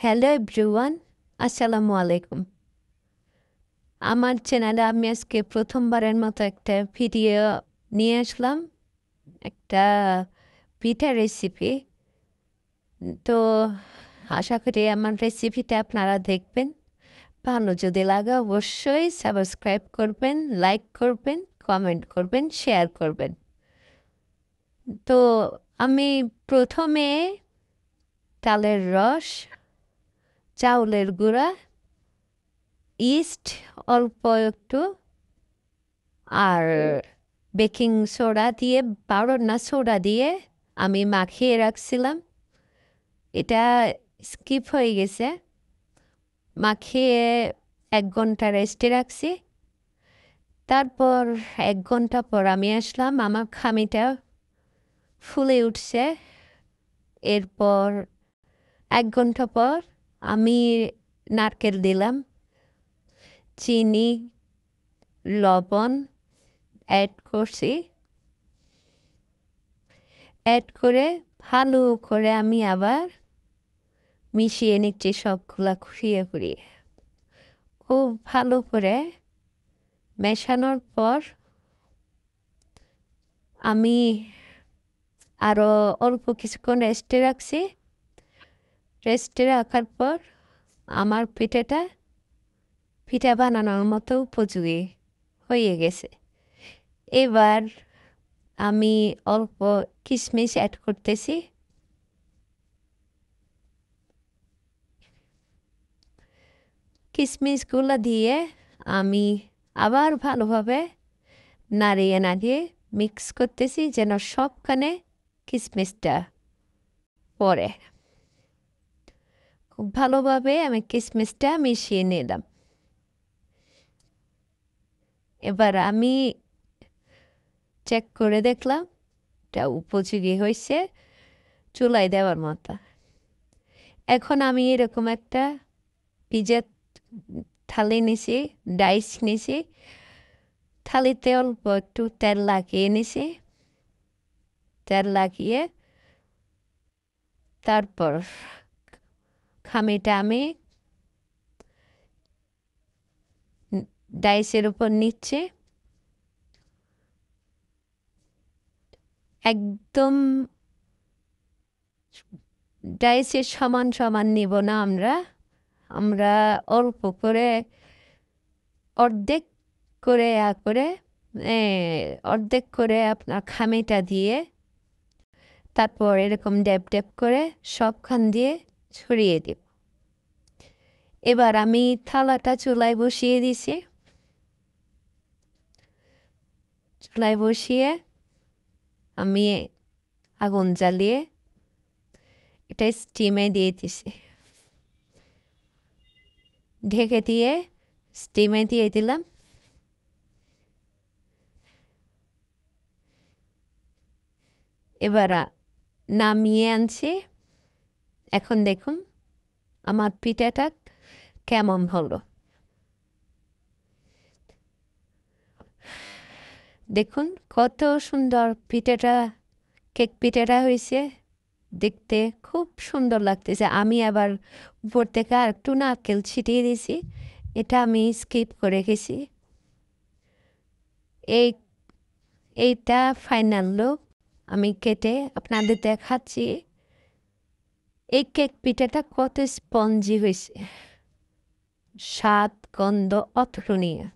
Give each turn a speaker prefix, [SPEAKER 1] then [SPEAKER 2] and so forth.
[SPEAKER 1] Hello everyone, আসসালামু আলাইকুম। আমার চ্যানেলে আমি আজকে প্রথমবারের মতো একটা ভিডিও নিয়ে আসলাম, একটা পিঠা রেসিপি। তো আশা করি আমার রেসিপিটা আপনারা দেখবেন। ভালো যদি লাগে অবশ্যই সাবস্ক্রাইব করবেন, লাইক করবেন, কমেন্ট করবেন, শেয়ার করবেন। তো আমি প্রথমে চালের রস, চাউলের গুঁড়া, ইস্ট অল্প একটু আর বেকিং সোডা দিয়ে, না সোডা দিয়ে আমি মাখিয়ে রাখছিলাম। এটা স্কিপ হয়ে গেছে। মাখিয়ে 1 ঘন্টা রেস্টে রাখছি। তারপর 1 ঘন্টা পর আমি আসলাম, আমার খামিটা ফুলে উঠছে। এরপর 1 ঘন্টা পর আমি নারকেল দিলাম, চিনি, লবণ অ্যাড করছি। অ্যাড করে ভালো করে আমি আবার মিশিয়ে নিচ্ছি সবগুলা ঘুরিয়ে খুব ভালো করে মেশানোর পর আমি আরও অল্প কিছুক্ষণ রেস্টে রাখছি। রেস্টে রাখার পর আমার পিঠা বানানোর মতো উপযোগী হয়ে গেছে। এবার আমি অল্প কিশমিশ অ্যাড করতেছি। কিশমিশগুলো দিয়ে আমি আবার ভালোভাবে নাড়িয়ে মিক্স করতেছি যেন সবখানে কিশমিশটা পড়ে। খুব ভালোভাবে আমি কিশমিশটা মিশিয়ে নিলাম। এবার আমি চেক করে দেখলাম এটা উপযোগী হয়েছে চুলায় দেওয়ার মতো। এখন আমি এরকম একটা পিজার থালি নিছি, ডাইস নিছি। থালিতে অল্প একটু তেল লাগিয়ে নিছি। তেল লাগিয়ে তারপর খামিটা আমি ডাইসের উপর নিচ্ছে। একদম ডাইসের সমান সমান নিব না আমরা অল্প করে অর্ধেক করে অর্ধেক করে আপনার খামিটা দিয়ে তারপর এরকম ড্যাপ করে সবখান দিয়ে ছড়িয়ে দিব। এবার আমি থালাটা চুলায় বসিয়ে দিছি। চুলায় বসিয়ে আমি আগুন জ্বালিয়ে এটা স্টিমে দিয়ে দিছি। ঢেকে দিয়ে স্টিমে দিয়ে দিলাম। এবার নামিয়ে আনছি। এখন দেখুন আমার পিঠাটা কেমন হলো। দেখুন কত সুন্দর কেক পিঠাটা হয়েছে। দেখতে খুব সুন্দর লাগতেছে। আমি আবার উপর থেকে আর একটু নারকেল ছিটিয়ে দিয়েছি, এটা আমি স্কিপ করে গেছি। এইটা ফাইনাল লুক। আমি কেটে আপনাদের দেখাচ্ছি এই কেক পিঠাটা কত স্পঞ্জি হয়েছে, স্বাদ গন্ধ অতুলনীয়।